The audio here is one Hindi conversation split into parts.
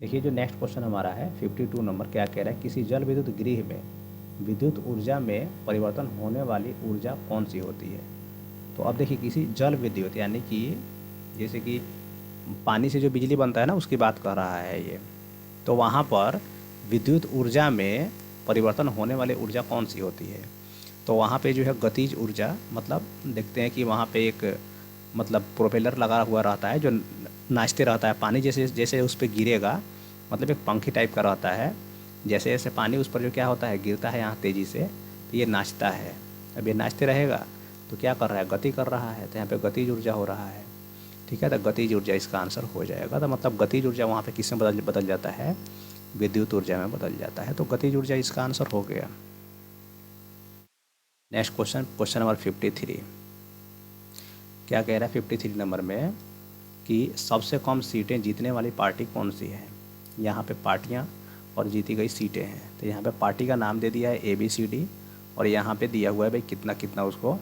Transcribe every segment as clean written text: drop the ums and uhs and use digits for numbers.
देखिए जो नेक्स्ट क्वेश्चन हमारा है 52 नंबर, क्या कह रहा है, किसी जल विद्युत गृह में विद्युत ऊर्जा में परिवर्तन होने वाली ऊर्जा कौन सी होती है। तो अब देखिए किसी जल विद्युत यानी कि जैसे कि पानी से जो बिजली बनता है ना, उसकी बात कर रहा है ये। तो वहाँ पर विद्युत ऊर्जा में परिवर्तन होने वाली ऊर्जा कौन सी होती है। तो वहाँ पे जो है गतिज ऊर्जा, मतलब देखते हैं कि वहाँ पे एक मतलब प्रोपेलर लगा हुआ रहता है जो नाचते रहता है, पानी जैसे जैसे उस पर गिरेगा, मतलब एक पंखी टाइप का रहता है। जैसे जैसे पानी उस पर जो क्या होता है गिरता है यहाँ तेज़ी से, तो ये नाचता है। अब ये नाचते रहेगा तो क्या कर रहा है, गति कर रहा है, तो यहाँ पे गतिज ऊर्जा हो रहा है। ठीक है, तो गतिज ऊर्जा इसका आंसर हो जाएगा। तो मतलब गतिज ऊर्जा वहाँ पे किस में बदल जाता है, विद्युत ऊर्जा में बदल जाता है। तो गतिज ऊर्जा इसका आंसर हो गया। नेक्स्ट क्वेश्चन, क्वेश्चन नंबर 53, क्या कह रहा है 53 नंबर में कि सबसे कम सीटें जीतने वाली पार्टी कौन सी है। यहाँ पे पार्टियाँ और जीती गई सीटें हैं। तो यहाँ पे पार्टी का नाम दे दिया है ABCD, और यहाँ पे दिया हुआ है भाई कितना कितना उसको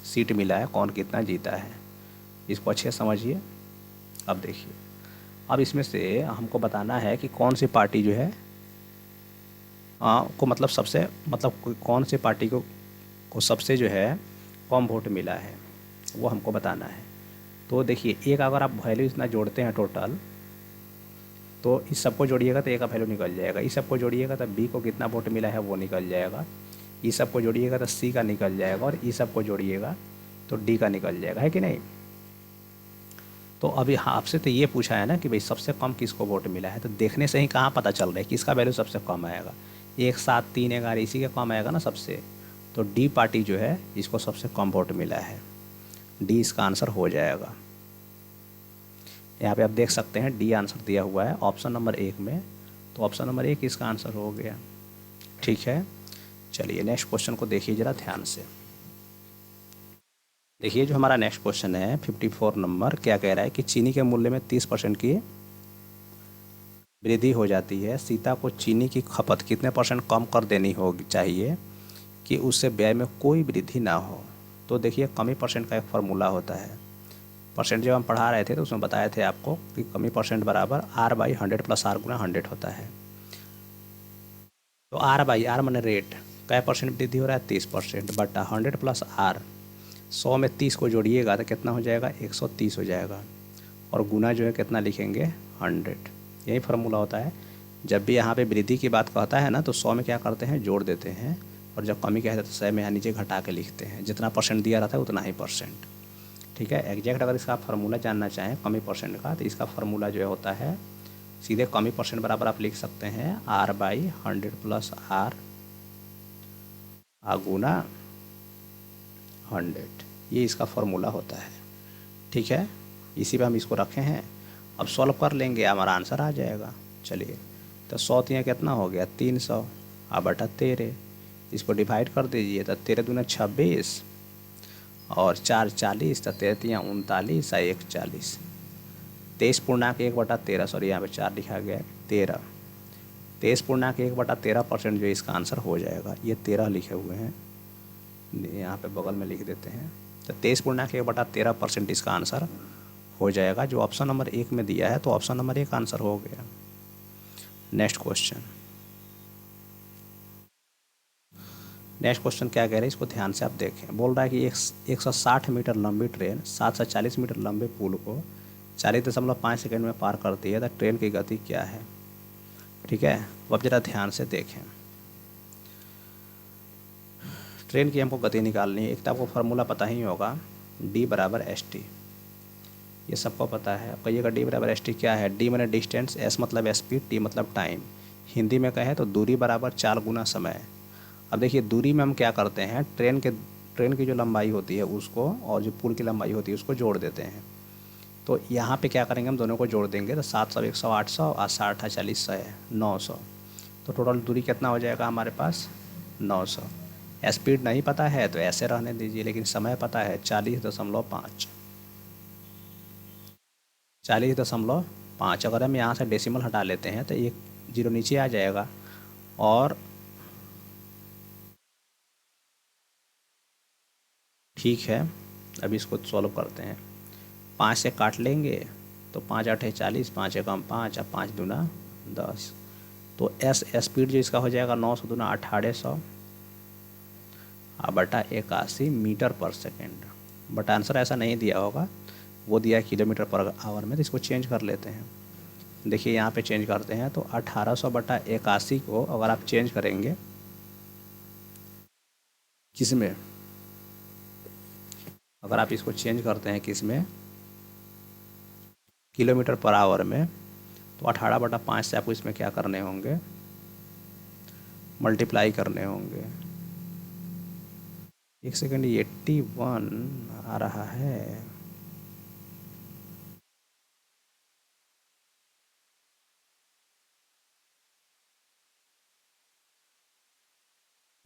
सीट मिला है, कौन कितना जीता है। इसको अच्छे से समझिए। अब देखिए, अब इसमें से हमको बताना है कि कौन सी पार्टी जो है को मतलब सबसे मतलब कौन सी पार्टी को सबसे जो है कम वोट मिला है, वो हमको बताना है। तो देखिए एक अगर आप वैल्यू इतना जोड़ते हैं टोटल, तो इस सबको जोड़िएगा तो ए का वैल्यू निकल जाएगा, इस सबको जोड़िएगा तो बी को कितना वोट मिला है वो निकल जाएगा, इस सबको जोड़िएगा तो सी का निकल जाएगा, और इस सबको जोड़िएगा तो डी का निकल जाएगा, है कि नहीं। तो अभी हाँ आपसे तो ये पूछा है ना कि भाई सबसे कम किसको वोट मिला है, तो देखने से ही कहाँ पता चल रहा है किसका वैल्यू सबसे कम आएगा। 1 7 3 11 इसी के कम आएगा ना सबसे। तो डी पार्टी जो है इसको सबसे कम वोट मिला है, डी इसका आंसर हो जाएगा। यहाँ पे आप देख सकते हैं डी आंसर दिया हुआ है ऑप्शन नंबर 1 में, तो ऑप्शन नंबर 1 इसका आंसर हो गया। ठीक है, चलिए नेक्स्ट क्वेश्चन को देखिए ज़रा ध्यान से। देखिए जो हमारा नेक्स्ट क्वेश्चन है 54 नंबर, क्या कह रहा है कि चीनी के मूल्य में 30% की वृद्धि हो जाती है। सीता को चीनी की खपत कितने % कम कर देनी होगी चाहिए कि उससे व्यय में कोई वृद्धि ना हो। तो देखिए कमी परसेंट का एक फार्मूला होता है। परसेंट जब हम पढ़ा रहे थे तो उसमें बताए थे आपको कि कमी परसेंट बराबर R/100 + R × 100 होता है। तो R/R माने रेट, क्या परसेंट वृद्धि हो रहा है 30%, बटा 100 + R, 100 में 30 को जोड़िएगा तो कितना हो जाएगा 130 हो जाएगा, और गुना जो है कितना लिखेंगे 100। यही फार्मूला होता है। जब भी यहाँ पे वृद्धि की बात कहता है ना तो 100 में क्या करते हैं जोड़ देते हैं, और जब कमी कहते हैं तो 100 में यहाँ नीचे घटा के लिखते हैं, जितना परसेंट दिया रहता है उतना ही परसेंट। ठीक है, एग्जैक्ट अगर इसका फार्मूला जानना चाहें कमी परसेंट का, तो इसका फार्मूला जो है होता है सीधे कमी परसेंट बराबर आप लिख सकते हैं R/100 + R गुना 100, ये इसका फार्मूला होता है। ठीक है, इसी पे हम इसको रखे हैं। अब सॉल्व कर लेंगे हमारा आंसर आ जाएगा। चलिए, तो 100 यहाँ कितना हो गया 300, अब बटा 13, इसको डिवाइड कर दीजिए तो 13 दूना 26 और 4 40, तो 13 तियाँ 39 और 1 40, 23.1/13, सॉरी यहाँ पे 4 लिखा गया है 13, 23.1/13% जो इसका आंसर हो जाएगा। ये 13 लिखे हुए हैं, यहाँ पे बगल में लिख देते हैं। तो 23.1/13% इसका आंसर हो जाएगा, जो ऑप्शन नंबर 1 में दिया है। तो ऑप्शन नंबर 1 आंसर हो गया। नेक्स्ट क्वेश्चन, नेक्स्ट क्वेश्चन क्या कह रहे हैं इसको ध्यान से आप देखें। बोल रहा है कि 160 मीटर लंबी ट्रेन 740 मीटर लंबे पुल को 40.5 सेकंड में पार करती है, तो ट्रेन की गति क्या है। ठीक है, अब जरा ध्यान से देखें। ट्रेन की हमको गति निकालनी है। एक तो आपको फार्मूला पता ही होगा, D/ST, ये सबको पता है। अब कहिएगा D/ST क्या है। D माने डिस्टेंस, S मतलब स्पीड, T मतलब टाइम। हिंदी में कहें तो दूरी बराबर 4 गुना समय। अब देखिए दूरी में हम क्या करते हैं, ट्रेन की जो लंबाई होती है उसको और जो पुल की लंबाई होती है उसको जोड़ देते हैं। तो यहाँ पे क्या करेंगे, हम दोनों को जोड़ देंगे तो 700 100 800 और 60 40 100 900। तो टोटल दूरी कितना हो जाएगा हमारे पास 900। स्पीड नहीं पता है तो ऐसे रहने दीजिए, लेकिन समय पता है 40.5, 40.5। अगर हम यहाँ से डेसिमल हटा लेते हैं तो एक जीरो नीचे आ जाएगा। और ठीक है, अभी इसको सॉल्व करते हैं। 5 से काट लेंगे तो 5 8 40, 5 एकम 5 और 5 दूना 10। तो एस स्पीड जो इसका हो जाएगा 900 दूना 1800 बटा 81 मीटर पर सेकेंड। बट आंसर ऐसा नहीं दिया होगा, वो दिया है किलोमीटर पर आवर में, तो इसको चेंज कर लेते हैं। देखिए यहाँ पे चेंज करते हैं तो 1800 बटा 81 को अगर आप चेंज करेंगे किस में, अगर आप इसको चेंज करते हैं किस में, किलोमीटर पर आवर में, तो 18 बटा 5 से आपको इसमें क्या करने होंगे, मल्टीप्लाई करने होंगे। एक सेकेंड, 81 आ रहा है।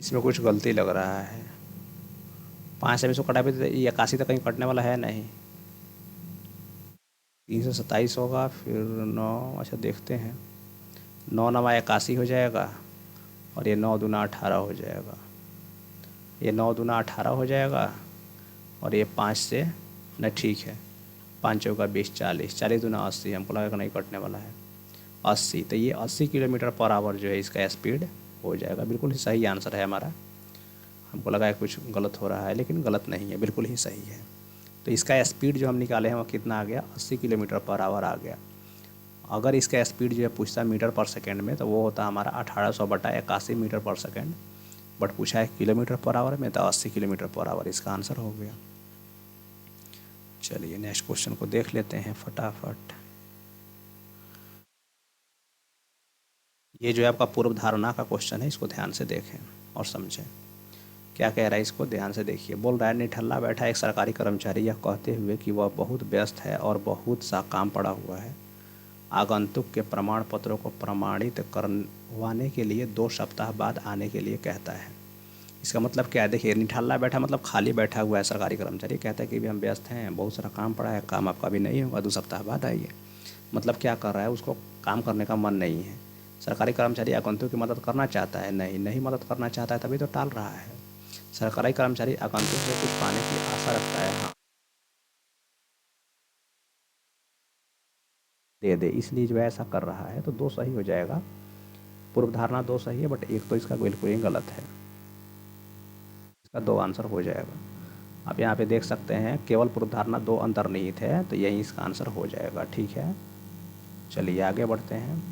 इसमें कुछ गलती लग रहा है। 5 से इसको कटा भी, ये 81 तक कहीं कटने वाला है नहीं। 327 होगा, फिर 9, अच्छा देखते हैं, 9 नवा 81 हो जाएगा, और ये 9 दूना 18 हो जाएगा, ये 9 दूना 18 हो जाएगा, और ये 5 से न, ठीक है, 5 चौका 20, 40, 40 दूना 80, हमको लगा नहीं कटने वाला है, 80। तो ये 80 किलोमीटर पर आवर जो है इसका स्पीड हो जाएगा। बिल्कुल ही सही आंसर है हमारा। हमको लगा है कुछ गलत हो रहा है, लेकिन गलत नहीं है, बिल्कुल ही सही है। तो इसका स्पीड जो हम निकाले हैं वो कितना आ गया, 80 किलोमीटर पर आवर आ गया। अगर इसका स्पीड जो है पूछता मीटर पर सेकेंड में, तो वो होता हमारा 1800 बटा 81 मीटर पर सेकेंड, बट पूछा है किलोमीटर पर आवर में, तो 80 किलोमीटर पर आवर इसका आंसर हो गया। चलिए नेक्स्ट क्वेश्चन को देख लेते हैं फटाफट। ये जो है आपका पूर्व धारणा का क्वेश्चन है, इसको ध्यान से देखें और समझें क्या कह रहा है, इसको ध्यान से देखिए। बोल रहा है, निठल्ला बैठा एक सरकारी कर्मचारी यह कहते हुए कि वह बहुत व्यस्त है और बहुत सा काम पड़ा हुआ है, आगंतुक के प्रमाण पत्रों को प्रमाणित करवाने के लिए 2 सप्ताह बाद आने के लिए कहता है। इसका मतलब क्या है, देखिए, निठल्ला बैठा मतलब खाली बैठा हुआ है सरकारी कर्मचारी, कहता है कि भी हम व्यस्त हैं, बहुत सारा काम पड़ा है, काम आपका भी नहीं होगा, 2 सप्ताह बाद आइए। मतलब क्या कर रहा है, उसको काम करने का मन नहीं है। सरकारी कर्मचारी आगंतुक की मदद करना चाहता है, नहीं मदद करना चाहता है, तभी तो टाल रहा है। सरकारी कर्मचारी आगंतुक से कुछ पाने की आशा रखता है, हाँ दे, इसलिए जो है ऐसा कर रहा है। तो 2 सही हो जाएगा, पूर्व धारणा 2 सही है, बट एक तो इसका बिल्कुल ही गलत है। इसका 2 आंसर हो जाएगा। आप यहाँ पे देख सकते हैं, केवल पूर्व धारणा 2 अंतर्निहित है, तो यही इसका आंसर हो जाएगा। ठीक है, चलिए आगे बढ़ते हैं।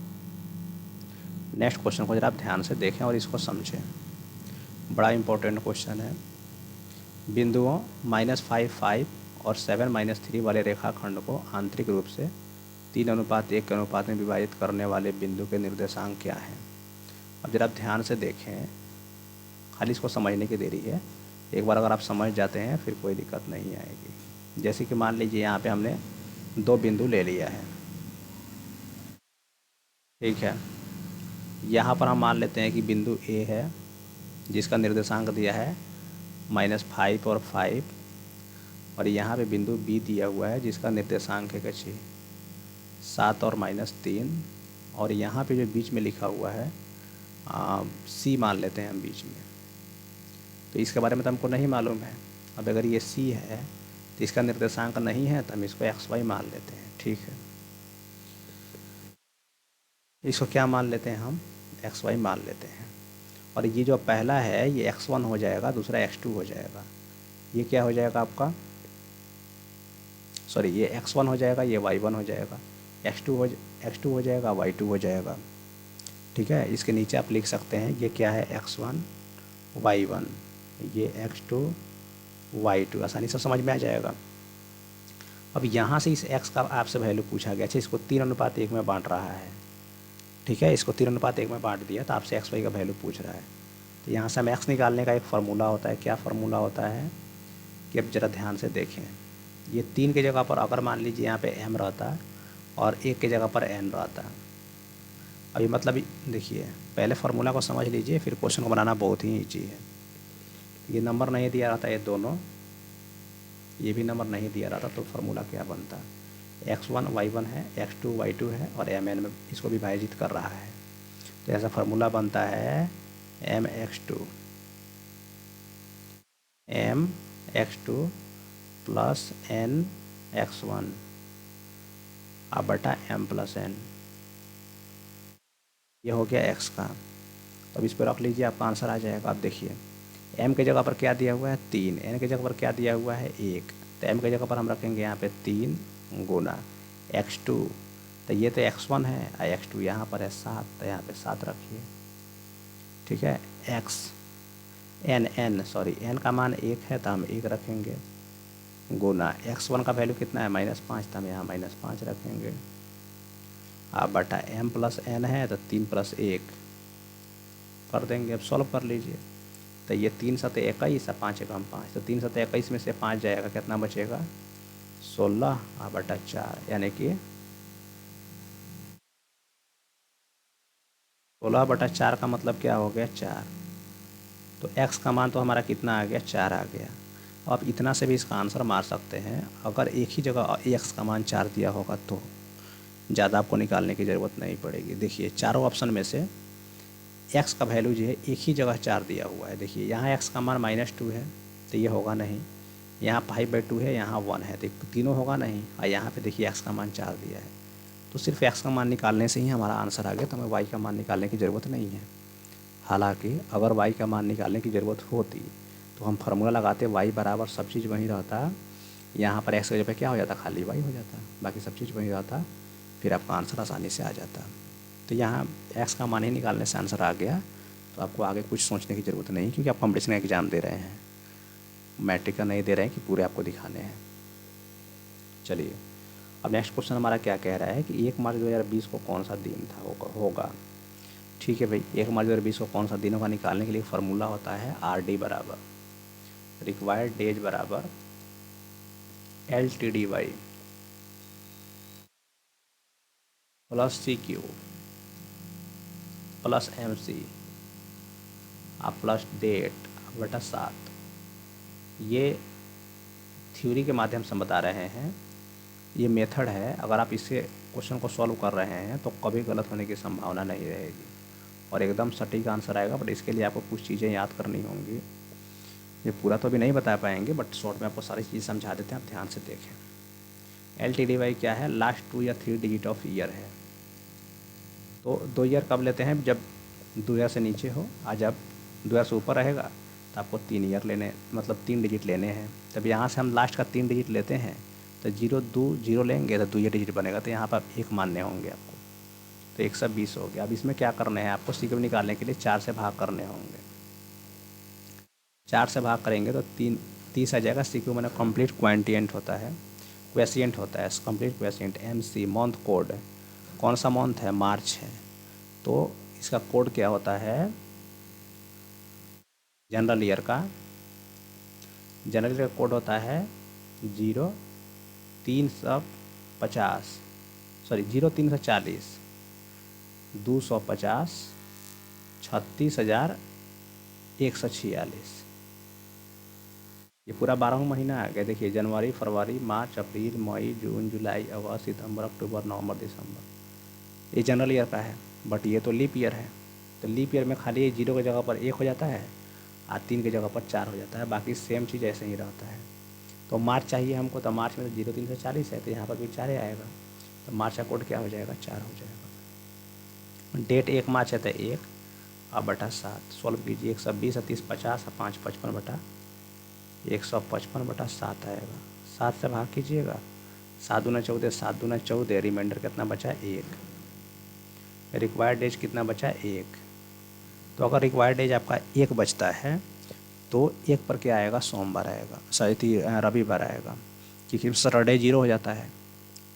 नेक्स्ट क्वेश्चन को जरा आप ध्यान से देखें और इसको समझें, बड़ा इंपॉर्टेंट क्वेश्चन है। बिंदुओं -5 और 7-3 वाले रेखाखंड को आंतरिक रूप से 3:1 के अनुपात में विभाजित करने वाले बिंदु के निर्देशांक क्या हैं। अब जरा आप ध्यान से देखें, खाली इसको समझने की देरी है। एक बार अगर आप समझ जाते हैं फिर कोई दिक्कत नहीं आएगी। जैसे कि मान लीजिए यहाँ पे हमने 2 बिंदु ले लिया है, ठीक है। यहाँ पर हम मान लेते हैं कि बिंदु ए है जिसका निर्देशांक दिया है -5 और 5, और यहाँ पे बिंदु बी दिया हुआ है जिसका निर्देशांक है 7 और -3, और यहाँ पे जो बीच में लिखा हुआ है सी मान लेते हैं हम बीच में। तो इसके बारे में तो हमको नहीं मालूम है। अब अगर ये सी है तो इसका निर्देशांक नहीं है, तो हम इसको XY मान लेते हैं, ठीक है। इसको क्या मान लेते हैं हम, XY मान लेते हैं। और ये जो पहला है ये X1 हो जाएगा, दूसरा X2 हो जाएगा। ये क्या हो जाएगा आपका, सॉरी, ये X1 हो जाएगा, ये Y1 हो जाएगा, X2 हो जाएगा, Y2 हो जाएगा, ठीक है। इसके नीचे आप लिख सकते हैं ये क्या है, X1 Y1, ये X2 Y2, आसानी से समझ में आ जाएगा। अब यहाँ से इस X का आपसे वैल्यू पूछा गया, अच्छा इसको 3:1 में बांट रहा है, ठीक है। इसको 3:1 में बांट दिया, तो आपसे XY का वैल्यू पूछ रहा है। तो यहाँ से हम X निकालने का एक फार्मूला होता है, क्या फार्मूला होता है कि अब ज़रा ध्यान से देखें। ये 3 की जगह पर अगर मान लीजिए यहाँ पे M रहता और 1 की जगह पर N रहता, अभी मतलब देखिए, पहले फार्मूला को समझ लीजिए, फिर क्वेश्चन को बनाना बहुत ही ईजी है। ये नंबर नहीं दिया रहता, ये दोनों, ये भी नंबर नहीं दिया रहता, तो फार्मूला क्या बनता, X1 Y1 है, X2 Y2 है, और MN में इसको विभाजित कर रहा है, तो ऐसा फार्मूला बनता है MX2 प्लस NX1 बटा M प्लस N। ये हो गया x का। तो अब इस पर रख लीजिए, आपका आंसर आ जाएगा। आप देखिए m की जगह पर क्या दिया हुआ है 3, n की जगह पर क्या दिया हुआ है 1, तो m की जगह पर हम रखेंगे यहाँ पे 3 गुना x2, तो ये तो x1 है और x2 यहाँ पर है 7, तो यहाँ पे 7 रखिए। ठीक है, n का मान 1 है तो हम 1 रखेंगे, गुना x1 का वैल्यू कितना है -5, तो हम यहाँ -5 रखेंगे। अब बटा m प्लस n है तो 3 + 1 कर देंगे। अब सॉल्व कर लीजिए, तो ये 3 × 7 = 21 और 5 × 1 = 5, तो 3 × 7 = 21 में से 5 जाएगा, कितना बचेगा 16/4, यानी कि 16/4 का मतलब क्या हो गया 4। तो x का मान तो हमारा कितना आ गया 4 आ गया। अब आप इतना से भी इसका आंसर मार सकते हैं, अगर एक ही जगह x का मान 4 दिया होगा तो ज़्यादा आपको निकालने की ज़रूरत नहीं पड़ेगी। देखिए चारों ऑप्शन में से x का वैल्यू जो है एक ही जगह 4 दिया हुआ है। देखिए यहाँ x का मान -2 है तो ये होगा नहीं, यहाँ 5/2 है, यहाँ 1 है, तो तीनों होगा नहीं, और यहाँ पे देखिए x का मान 4 दिया है, तो सिर्फ x का मान निकालने से ही हमारा आंसर आ गया, तो हमें y का मान निकालने की ज़रूरत नहीं है। हालांकि अगर y का मान निकालने की ज़रूरत होती तो हम फार्मूला लगाते, y बराबर सब चीज़ वहीं रहता, यहाँ पर x की जगह पे क्या हो जाता, खाली y हो जाता, बाकी सब चीज़ वहीं रहता, फिर आपका आंसर आसानी से आ जाता। तो यहाँ x का मान ही निकालने से आंसर आ गया, तो आपको आगे कुछ सोचने की ज़रूरत नहीं, क्योंकि आप कॉम्पिटिशन एग्ज़ाम दे रहे हैं, मैट्रिक का नहीं दे रहे हैं कि पूरे आपको दिखाने हैं। चलिए अब नेक्स्ट क्वेश्चन हमारा क्या कह रहा है कि 1 मार्च 2020 को कौन सा दिन था होगा। ठीक है भाई, 1 मार्च 2020 को कौन सा दिन होगा, निकालने के लिए फार्मूला होता है RD बराबर रिक्वायर्ड डेज बराबर LTDY प्लस CQ प्लस MC प्लस डेट बटा 7। ये थ्योरी के माध्यम से हम बता रहे हैं, ये मेथड है। अगर आप इससे क्वेश्चन को सॉल्व कर रहे हैं तो कभी गलत होने की संभावना नहीं रहेगी और एकदम सटीक आंसर आएगा। बट इसके लिए आपको कुछ चीज़ें याद करनी होंगी, ये पूरा तो अभी नहीं बता पाएंगे, बट शॉर्ट में आपको सारी चीज़ समझा देते हैं, आप ध्यान से देखें। LTDY क्या है, लास्ट 2 या 3 डिजिट ऑफ ईयर है। तो 2 ईयर कब लेते हैं, जब 2 ईयर से नीचे हो, और जब 2 ईयर से ऊपर रहेगा तो आपको 3 ईयर लेने, मतलब 3 डिजिट लेने हैं। तब यहाँ से हम लास्ट का 3 डिजिट लेते हैं, तो 0 2 0 लेंगे तो 2 ये डिजिट बनेगा, तो यहाँ पर 1 मानने होंगे आपको, तो 120 हो गया। अब इसमें क्या करना है आपको, सीक्वेंस निकालने के लिए 4 से भाग करने होंगे। 4 से भाग करेंगे तो 30 आ जाएगा। सीक्वेंस मैंने कंप्लीट क्वांटिएंट होता है, क्वेशिएंट होता है, कंप्लीट क्वेशिएंट। MC मंथ कोड, कौन सा मंथ है, मार्च है, तो इसका कोड क्या होता है, जनरल ईयर का कोड होता है 0350, सॉरी 0340 250 36,146। ये पूरा 12वां महीना आ गया। देखिए जनवरी, फरवरी, मार्च, अप्रैल, मई, जून, जुलाई, अगस्त, सितंबर, अक्टूबर, नवंबर, दिसंबर, ये जनरल ईयर का है। बट ये तो लीप ईयर है, तो लीप ईयर में खाली 0 की जगह पर 1 हो जाता है और 3 की जगह पर 4 हो जाता है, बाकी सेम चीज़ ऐसे ही रहता है। तो मार्च चाहिए हमको, तो मार्च में तो 0340 है, तो यहाँ पर भी 4 आएगा, तो मार्च का कोड क्या हो जाएगा, 4 हो जाएगा। डेट 1 मार्च है तो 1 और बटा 7 सॉल्व कीजिए, 120 और 30 50 और 5 55 बटा 155 बटा 7 आएगा। 7 से भाग कीजिएगा, 7 दूना 14, 7 दूना 14, रिमाइंडर कितना बचा 1, रिक्वायर्ड डेज कितना बचा 1। तो अगर रिक्वायर्ड डेज आपका 1 बचता है तो 1 पर क्या आएगा, सोमवार आएगा, सॉरी रविवार आएगा, क्योंकि सैटरडे 0 हो जाता है।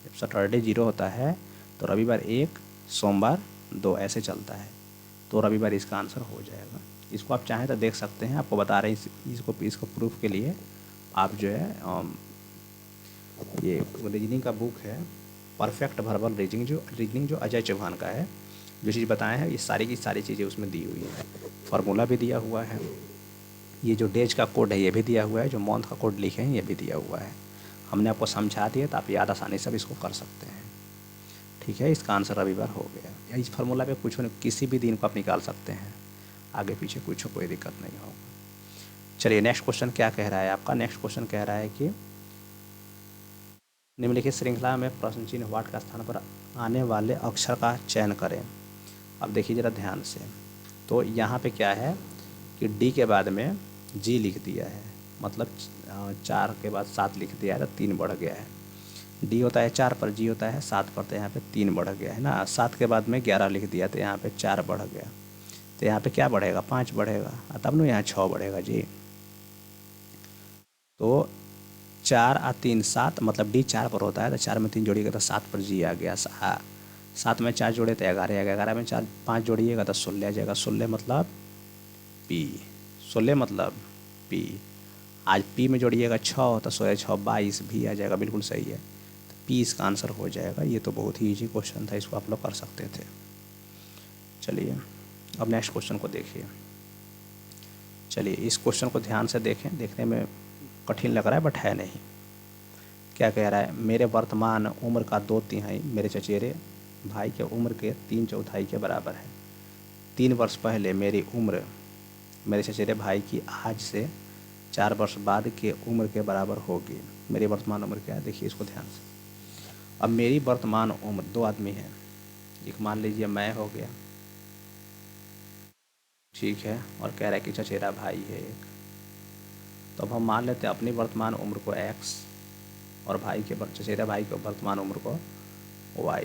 जब सैटरडे 0 होता है तो रविवार 1, सोमवार 2, ऐसे चलता है, तो रविवार इसका आंसर हो जाएगा। इसको आप चाहें तो देख सकते हैं, आपको बता रहे हैं इसको प्रूफ के लिए आप जो है ये रीजनिंग का बुक है परफेक्ट वर्बल रीजनिंग जो अजय चौहान का है, जो चीज़ बताए हैं ये सारी की सारी चीज़ें उसमें दी हुई है। फार्मूला भी दिया हुआ है, ये जो डेज का कोड है ये भी दिया हुआ है, जो मंथ का कोड लिखे हैं ये भी दिया हुआ है। हमने आपको समझा दिया तो आप याद आसानी से इसको कर सकते हैं। ठीक है, इसका आंसर रविवार हो गया। इस फार्मूला पे कुछ किसी भी दिन को आप निकाल सकते हैं, आगे पीछे कुछ कोई दिक्कत नहीं होगा। चलिए नेक्स्ट क्वेश्चन क्या कह रहा है आपका, नेक्स्ट क्वेश्चन कह रहा है कि निम्नलिखित श्रृंखला में प्रश्न चिन्ह वाट का स्थान पर आने वाले अक्षर का चयन करें। अब देखिए ज़रा ध्यान से, तो यहाँ पे क्या है कि डी के बाद में जी लिख दिया है, मतलब 4 के बाद 7 लिख दिया है तो 3 बढ़ गया है। डी होता है 4 पर, जी होता है 7 पर, तो यहाँ पे 3 बढ़ गया है ना। 7 के बाद में 11 लिख दिया तो यहाँ पे 4 बढ़ गया, तो यहाँ पे क्या बढ़ेगा, 5 बढ़ेगा, तब ना यहाँ 6 बढ़ेगा जी। तो 4 और 3 7, मतलब डी 4 पर होता है तो 4 में 3 जोड़िएगा तो 7 पर जी आ गया। 7 में 4 जोड़े तो 11 आ गया, 11 में 4 5 जोड़िएगा तो 16 आ जाएगा। 16 मतलब पी, 16 मतलब पी। आज पी में जोड़िएगा 6 तो 16 6 22 भी आ जाएगा, बिल्कुल सही है। तो पी इसका आंसर हो जाएगा। ये तो बहुत ही ईजी क्वेश्चन था, इसको आप लोग कर सकते थे। चलिए अब नेक्स्ट क्वेश्चन को देखिए। चलिए इस क्वेश्चन को ध्यान से देखें, देखने में कठिन लग रहा है बट है नहीं। क्या कह रहा है, मेरे वर्तमान उम्र का 2/3 मेरे चचेरे भाई के उम्र के 3/4 के बराबर है। 3 वर्ष पहले मेरी उम्र मेरे चचेरे भाई की आज से 4 वर्ष बाद के उम्र के बराबर होगी। मेरी वर्तमान उम्र क्या है, देखिए इसको ध्यान से। अब मेरी वर्तमान उम्र, 2 आदमी हैं, एक मान लीजिए मैं हो गया, ठीक है, और कह रहा है कि चचेरा भाई है एक। तो अब हम मान लेते हैं अपनी वर्तमान उम्र को x और भाई के चचेरे भाई के वर्तमान उम्र को y,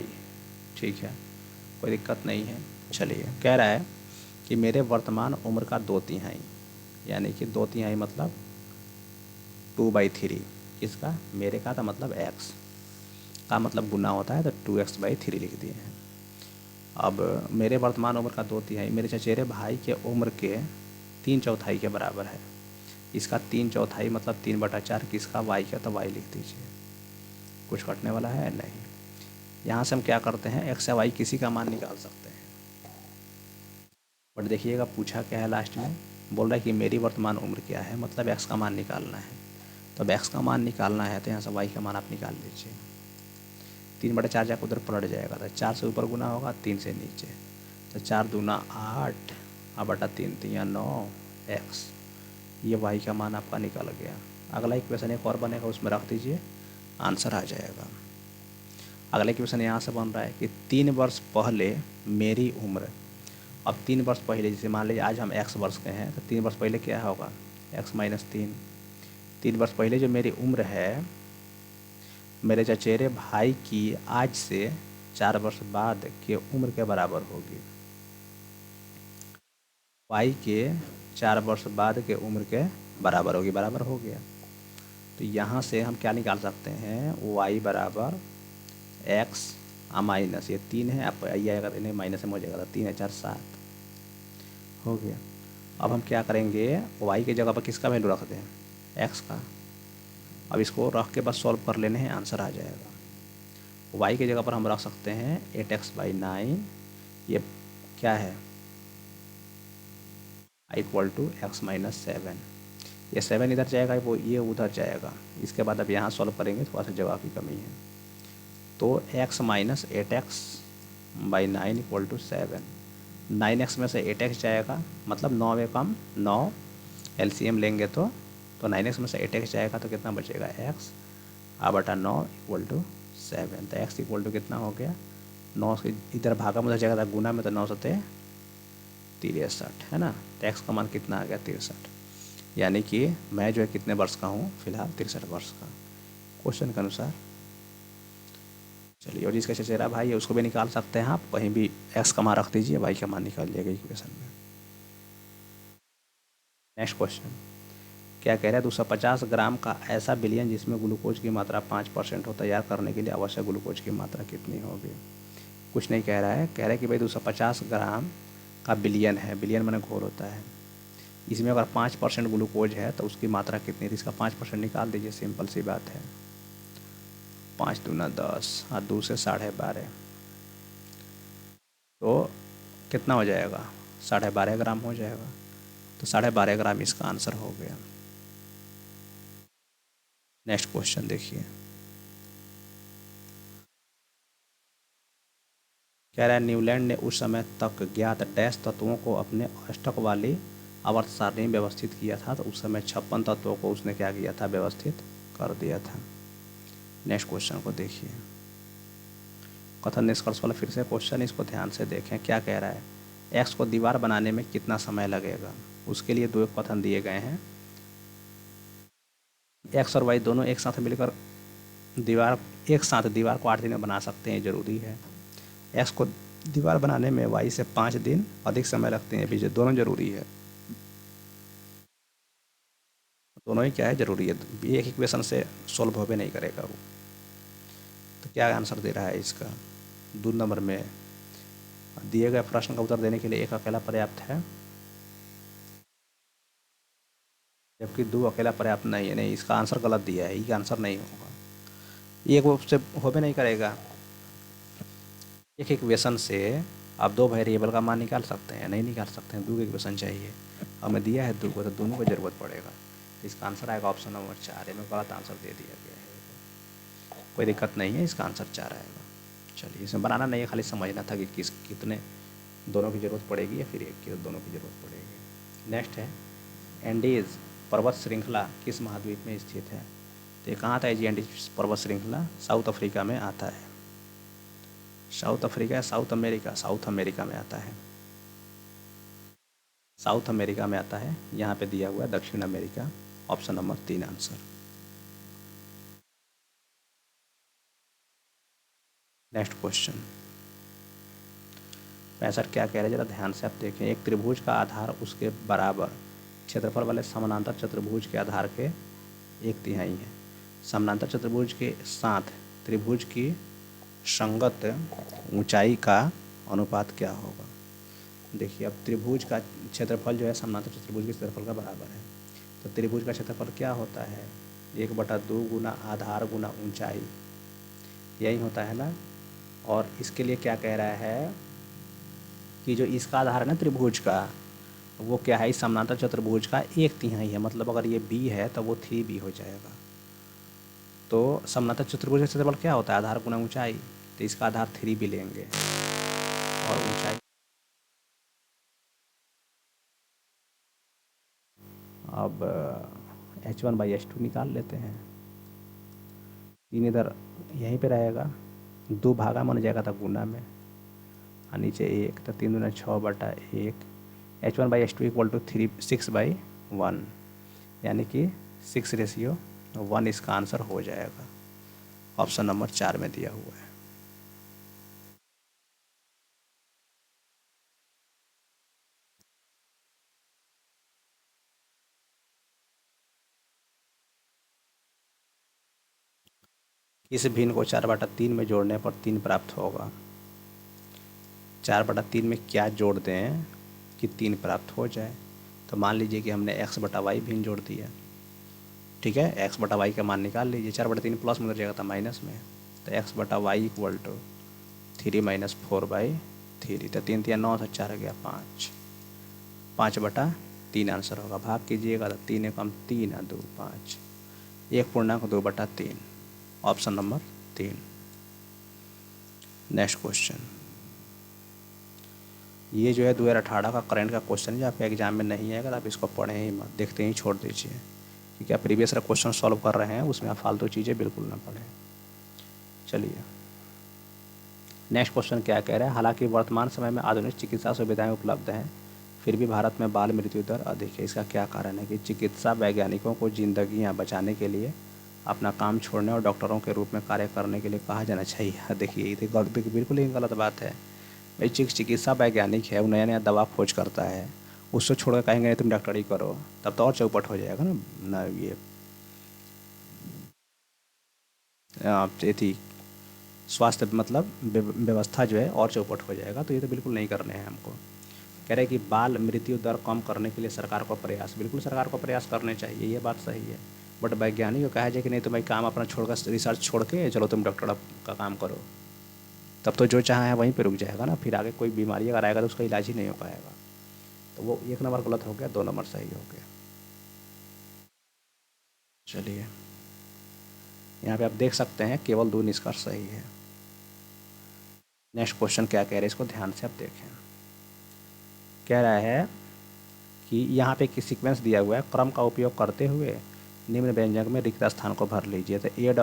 ठीक है, कोई दिक्कत नहीं है। चलिए कह रहा है कि मेरे वर्तमान उम्र का 2/3, यानी कि 2/3 मतलब 2/3, किसका, मेरे का, था मतलब x का मतलब गुना होता है तो 2x/3 लिख दिए हैं। अब मेरे वर्तमान उम्र का 2/3 मेरे चचेरे भाई के उम्र के 3/4 के बराबर है। इसका 3/4 मतलब 3/4 किसका, y का, तो y लिख दीजिए। कुछ कटने वाला है नहीं। यहाँ से हम क्या करते हैं, x या y किसी का मान निकाल सकते हैं। बट देखिएगा पूछा क्या है लास्ट में, बोल रहा है कि मेरी वर्तमान उम्र क्या है, मतलब x का मान निकालना है। तो अब x का मान निकालना है तो यहाँ से y का मान आप निकाल लीजिए। 3/4 जाकर उधर पलट जाएगा तो 4 से ऊपर गुना होगा, 3 से नीचे, तो 4 दूना 8 बटा 3 3 9 x, ये y का मान आपका निकल गया। अगला इक्वेशन एक और बनेगा, उसमें रख दीजिए, आंसर आ जाएगा। अगला इक्वेशन यहाँ से बन रहा है कि 3 वर्ष पहले मेरी उम्र, अब 3 वर्ष पहले, जैसे मान लीजिए आज हम x वर्ष के हैं तो 3 वर्ष पहले क्या होगा, x - 3। 3 वर्ष पहले जो मेरी उम्र है मेरे चचेरे भाई की आज से 4 वर्ष बाद के उम्र के बराबर होगी। y के 4 वर्ष बाद के उम्र के बराबर होगी, बराबर हो गया। तो यहाँ से हम क्या निकाल सकते हैं, y बराबर x माइनस, ये 3 है, आप ये अगर इन्हें माइनस में हो जाएगा तो 3 है 4 7 हो गया। अब हम क्या करेंगे, y की जगह पर किसका वैल्यू रख दें, x का। अब इसको रख के बस सॉल्व कर लेने हैं, आंसर आ जाएगा। y की जगह पर हम रख सकते हैं 8x/9, ये क्या है, = x - 7। ये 7 इधर जाएगा, वो ये उधर जाएगा। इसके बाद अब यहाँ सॉल्व करेंगे, थोड़ा सा जगह की कमी है। तो x - 8x/9 = 7। 9x में से 8x जाएगा, मतलब 9 में कम 9, LCM लेंगे तो 9x में से 8x जाएगा तो कितना बचेगा, x बटा 9 = 7। तो x = कितना हो गया, 9 से इधर भागा में उधर जाएगा तो गुना में, तो 9 × 7 = 63 है ना। तो x का मान कितना आ गया, 63। यानी कि मैं जो है कितने वर्ष का हूँ, फिलहाल 63 वर्ष का, क्वेश्चन के अनुसार। चलिए, और जिसका चचेरा भाई है उसको भी निकाल सकते हैं आप, कहीं भी x का मान रख दीजिए, y का मान निकाल लिएगा इक्वेशन में। नेक्स्ट क्वेश्चन क्या कह रहा है, 250 ग्राम का ऐसा विलयन जिसमें ग्लूकोज की मात्रा 5% हो, तैयार करने के लिए आवश्यक ग्लूकोज की मात्रा कितनी होगी। कुछ नहीं कह रहा है, कह रहा है कि भाई 250 ग्राम का विलयन है, विलयन माने घोल होता है, इसमें अगर 5% ग्लूकोज है तो उसकी मात्रा कितनी है, इसका 5% निकाल दीजिए, सिंपल सी बात है। 5 दूना 10 और 2 से 12.5, तो कितना हो जाएगा, 12.5 ग्राम हो जाएगा। तो 12.5 ग्राम इसका आंसर हो गया। नेक्स्ट क्वेश्चन देखिए, कह रहा है न्यूलैंड ने उस समय तक ज्ञात डैश तत्वों को अपने अष्टक वाली आवर्त सारणी में व्यवस्थित किया था, तो उस समय 56 तत्वों को उसने क्या किया था, व्यवस्थित कर दिया था। नेक्स्ट क्वेश्चन को देखिए, कथन निष्कर्ष वाला फिर से क्वेश्चन, इसको ध्यान से देखें क्या कह रहा है। एक्स को दीवार बनाने में कितना समय लगेगा, उसके लिए दो कथन दिए गए हैं। एक्स और वाई दोनों एक साथ मिलकर एक साथ दीवार को 8 दिन में बना सकते हैं, जरूरी है। एक्स को दीवार बनाने में वाई से 5 दिन अधिक समय लगते हैं, भी दोनों जरूरी है। दोनों ही क्या है, जरूरी है। एक इक्वेशन से सॉल्व हो भी नहीं करेगा वो। तो क्या आंसर दे रहा है इसका, 2 नंबर में दिए गए प्रश्न का उत्तर देने के लिए एक अकेला पर्याप्त है, जबकि 2 अकेला पर्याप्त नहीं है। नहीं, इसका आंसर गलत दिया है, ये आंसर नहीं होगा, एक वो से हो भी नहीं करेगा। एक इक्वेशन से आप 2 वेरिएबल का मान निकाल सकते हैं, नहीं निकाल सकते हैं, 2 की इक्वेशन चाहिए। हमें दिया है 2 को, तो दोनों को ज़रूरत पड़ेगा। तो इसका आंसर आएगा ऑप्शन नंबर 4। में गलत आंसर दे दिया गया है, कोई दिक्कत नहीं है, इसका आंसर 4 आएगा। चलिए, इसमें बनाना नहीं है, खाली समझना था कि कितने दोनों की ज़रूरत पड़ेगी या फिर एक की, दोनों की ज़रूरत पड़ेगी। नेक्स्ट है, एंडीज पर्वत श्रृंखला किस महाद्वीप में स्थित है। तो ये कहाँ आता है जी, एंडीज पर्वत श्रृंखला साउथ अफ्रीका में आता है। साउथ अफ्रीका या साउथ अमेरिका, साउथ अमेरिका में आता है, साउथ अमेरिका में आता है। यहाँ पे दिया हुआ है दक्षिण America, option number 3 answer. Next question 65 क्या कह रहे हैं, जरा ध्यान से आप देखें। एक त्रिभुज का आधार उसके बराबर क्षेत्रफल वाले समानांतर चतुर्भुज के आधार के 1/3 है। समानांतर चतुर्भुज के साथ त्रिभुज की संगत ऊंचाई का अनुपात क्या होगा। देखिए, अब त्रिभुज का क्षेत्रफल जो है समानांतर चतुर्भुज के क्षेत्रफल का बराबर है, तो त्रिभुज का क्षेत्रफल क्या होता है, 1/2 गुना आधार गुना ऊंचाई, यही होता है ना। और इसके लिए क्या कह रहा है कि जो इसका आधार है ना त्रिभुज का, वो क्या है, इस समानांतर चतुर्भुज का 1/3 है। मतलब अगर ये b है तो वो 3b हो जाएगा। तो समानांतर चतुर्भुज का क्षेत्रफल क्या होता है, आधार गुना ऊंचाई, तो इसका आधार 3b लेंगे और ऊंचाई, अब h1/h2 निकाल लेते हैं। 3 इधर यहीं पे रहेगा, 2 भागा में जाएगा तो गुना में, और नीचे 1, तो 3 दूना 6/1, h1/h2 इक्वल टू 6/1, यानी कि 6:1 इसका आंसर हो जाएगा, ऑप्शन नंबर 4 में दिया हुआ है। इस भिन्न को 4/3 में जोड़ने पर 3 प्राप्त होगा। 4/3 में क्या जोड़ दें कि 3 प्राप्त हो जाए। तो मान लीजिए कि हमने x/y भिन्न जोड़ दिया, ठीक है, x/y का मान निकाल लीजिए। 4/3 प्लस में उधर जाएगा तो माइनस में, तो x/y इक्वल टू 3 - 4/3, तो 3 3 9, तो 4 गया 5, 5/3 आंसर होगा। भाग कीजिएगा तो 3 एकम 3 और 2 5, 1/2/3, ऑप्शन नंबर 3। नेक्स्ट क्वेश्चन, ये जो है 2018 का करंट का क्वेश्चन है, जो आपके एग्जाम में नहीं आएगा, आप इसको पढ़ें ही मत, देखते ही छोड़ दीजिए, क्योंकि आप प्रीवियस का क्वेश्चन सॉल्व कर रहे हैं, उसमें आप फालतू चीज़ें बिल्कुल ना पढ़ें। चलिए, नेक्स्ट क्वेश्चन क्या कह रहा है, हालांकि वर्तमान समय में आधुनिक चिकित्सा सुविधाएं उपलब्ध हैं, फिर भी भारत में बाल मृत्यु दर अधिक है। इसका क्या कारण है कि चिकित्सा वैज्ञानिकों को जिंदगियां बचाने के लिए अपना काम छोड़ने और डॉक्टरों के रूप में कार्य करने के लिए कहा जाना चाहिए। देखिए, ये बिल्कुल ही गलत बात है भाई। चिकित्सा वैज्ञानिक है, वो नया नया दवा खोज करता है, उससे छोड़ कर कहेंगे नहीं तुम डॉक्टरी करो, तब तो और चौपट हो जाएगा ना ये थी स्वास्थ्य मतलब व्यवस्था जो है और चौपट हो जाएगा। तो ये तो बिल्कुल नहीं करने हैं हमको। कह रहे हैं कि बाल मृत्यु दर कम करने के लिए सरकार को प्रयास, बिल्कुल सरकार को प्रयास करने चाहिए, ये बात सही है। बट वैज्ञानिक को कहा जाए कि नहीं तो भाई काम अपना छोड़कर, रिसर्च छोड़ के चलो तुम डॉक्टर का काम करो, तब तो जो चाहा है वहीं पे रुक जाएगा ना, फिर आगे कोई बीमारी अगर आएगा तो उसका इलाज ही नहीं हो पाएगा। तो वो 1 नंबर गलत हो गया, 2 नंबर सही हो गया। चलिए, यहाँ पे आप देख सकते हैं केवल 2 निष्कर्ष सही है। नेक्स्ट क्वेश्चन क्या कह रहे हैं, इसको ध्यान से आप देखें। कह रहा है कि यहाँ पे एक सीक्वेंस दिया हुआ है, क्रम का उपयोग करते हुए निम्न व्यंजक में रिक्त स्थान को भर लीजिए। तो $A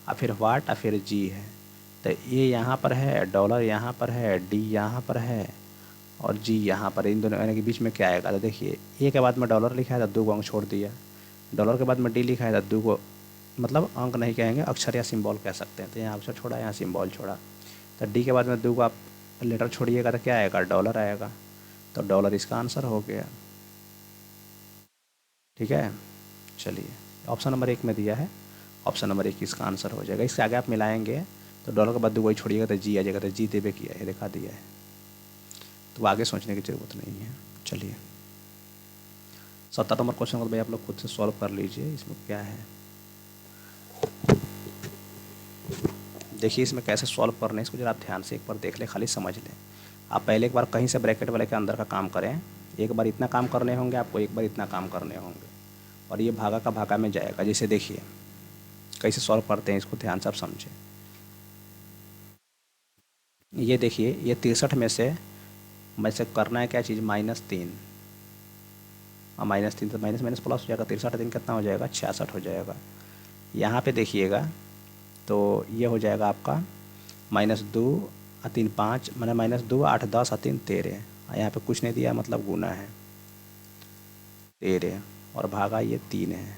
और फिर वाट और फिर जी है। तो ये यहाँ पर है, डॉलर यहाँ पर है, डी यहाँ पर है और जी यहाँ पर। इन दोनों यानी कि बीच में क्या आएगा, तो देखिए ए के बाद में डॉलर लिखा है तो 2 को अंक छोड़ दिया, डॉलर के बाद में डी लिखा है तो 2 को, मतलब अंक नहीं कहेंगे, अक्षर या सिंबल कह सकते हैं। तो यहाँ अक्षर छोड़ा, यहाँ सिंबल छोड़ा। तो डी के बाद में 2 को आप लेटर छोड़िएगा तो क्या आएगा, डॉलर आएगा। तो डॉलर इसका आंसर हो गया। ठीक है, चलिए ऑप्शन नंबर 1 में दिया है, ऑप्शन नंबर 1 इसका आंसर हो जाएगा। इसके आगे आप मिलाएंगे तो डॉलर के बाद 2 वही छोड़िएगा तो जी आ जाएगा। तो जी देवे किया है, दिखा दिया है, तो आगे सोचने की ज़रूरत नहीं है। चलिए 17 नंबर क्वेश्चन को भाई आप लोग खुद से सॉल्व कर लीजिए। इसमें क्या है देखिए, इसमें कैसे सॉल्व करना है इसको जरा आप ध्यान से एक बार देख लें, खाली समझ लें। आप पहले एक बार कहीं से ब्रैकेट वाले के अंदर का काम करें, एक बार इतना काम करने होंगे आपको, एक बार इतना काम करने होंगे और ये भागा का भागा में जाएगा। जैसे देखिए कैसे सॉल्व करते हैं, इसको ध्यान से आप समझें। ये देखिए, ये 63 में से करना है क्या चीज़, -3 और -3 तो माइनस माइनस प्लस हो जाएगा। 63 दिन कितना हो जाएगा, 66 हो जाएगा। यहाँ पे देखिएगा तो ये हो जाएगा आपका -2 और 3 5, मैंने -2 8 10 और 3 13। यहाँ पे कुछ नहीं दिया, मतलब गुना है 13 और भागा ये 3 है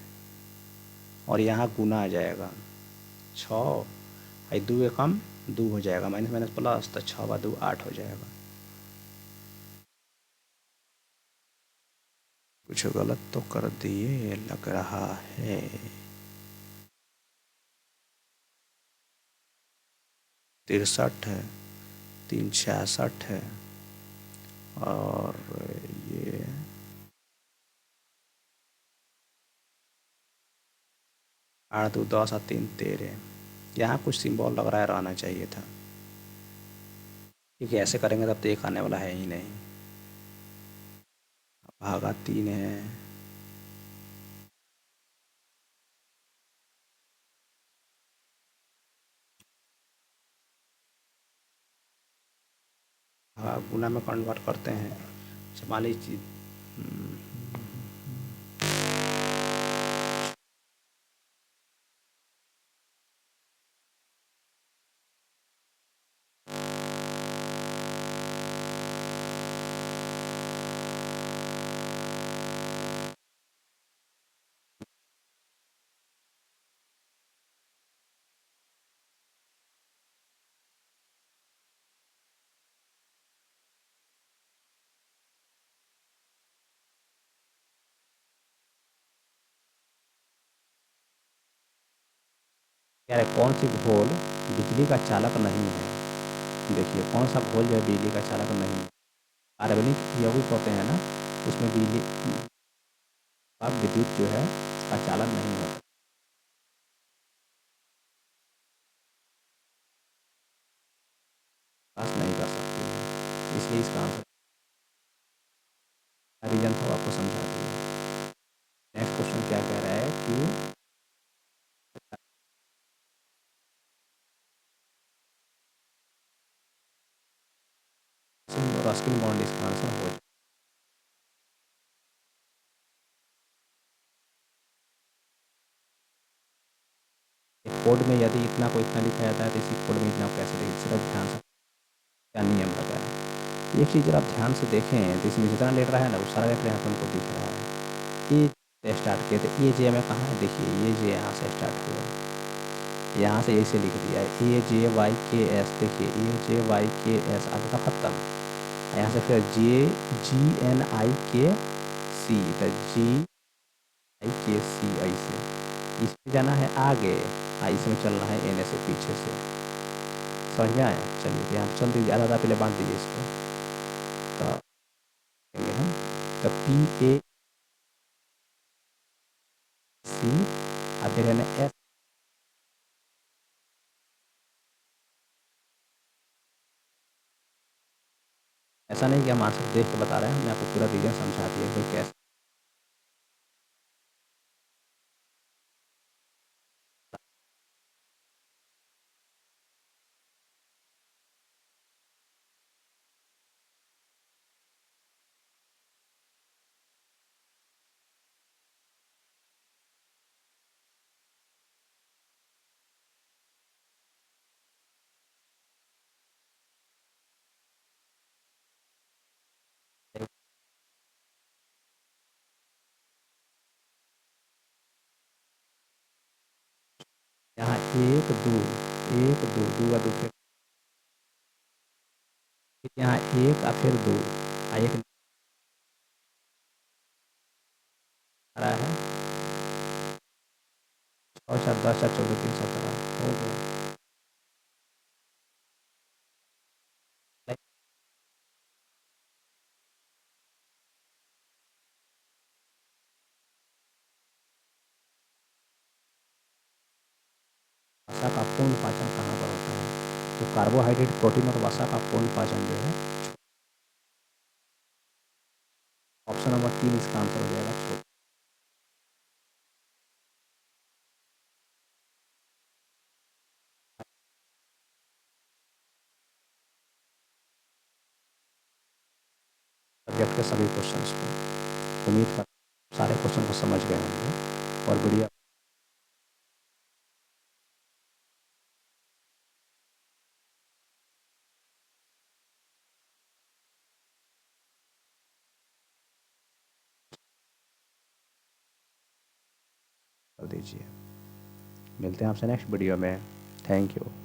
और यहाँ गुना आ जाएगा 6 और 2 कम 2 हो जाएगा, माइनस माइनस प्लस, तो 6 व 2 8 हो जाएगा। कुछ गलत तो कर दिए लग रहा है। 63 है, 3 66 है और ये 8 2 10 और 3 13। यहाँ कुछ सिंबल लग रहा है, रहना चाहिए था, क्योंकि ऐसे करेंगे तब तो एक आने वाला है ही नहीं। भागा 3 है, भागा गुना में कन्वर्ट करते हैं। मान लीजिए कह रहे कौन सी घोल बिजली का चालक नहीं है। देखिए कौन सा घोल जो है बिजली का चालक नहीं है। कार्बनिक यौगिक होते हैं ना, उसमें बिजली का विद्युत जो है का चालन नहीं होता, पास नहीं कर सकती है। इसलिए इसका आंसर रीजन था, वो आपको समझा दिया। नेक्स्ट क्वेश्चन क्या कह रहा है कि रस्किन बॉन्ड इसका आंसर हो जाए। एक कोड में यदि इतना को इतना लिखा जाता है तो इसी कोड में इतना को कैसे लिखें, सिर्फ ध्यान से क्या नियम लगा है। एक चीज़ अगर आप ध्यान से देखें तो इसमें जितना लेटर है ना वो सारा लेटर यहाँ पर हमको दिख रहा है। ये से स्टार्ट किए थे, ये जे में कहाँ है, देखिए ये जे यहाँ से स्टार्ट हुआ, यहाँ से ऐसे लिख दिया है AJYKS। देखिए AJYKS आपका खत्म, यहाँ से फिर JGNIKC, तो GIKC ऐसे इसमें जाना है आगे, इसमें चलना है एन से पीछे से। समझ में आया, चलिए तो यहाँ चल दीजिए, आधा पहले बांट दीजिए इसको। तो करेंगे हम, तो PAC और फिर है ना S। ऐसा नहीं कि हम आंसर देख के बता रहे हैं, हमने आपको पूरा रीजन समझा दिया कि कैसे दो, एक दो, दो का दो फिर यहाँ एक और फिर दो, एक आ रहा है, और 7 10 4 14 3 17 हो गया। वसा का पूर्ण पाचन कहाँ पर होता है? तो कार्बोहाइड्रेट, प्रोटीन और वसा का पूर्ण पाचन जो है, ऑप्शन नंबर 3 इसका आंसर हो जाएगा छोटा। सब्जेक्ट के सभी क्वेश्चंस को उम्मीद कर सारे क्वेश्चन को समझ गए होंगे और बढ़िया कर दीजिए। मिलते हैं आपसे नेक्स्ट वीडियो में। Thank you.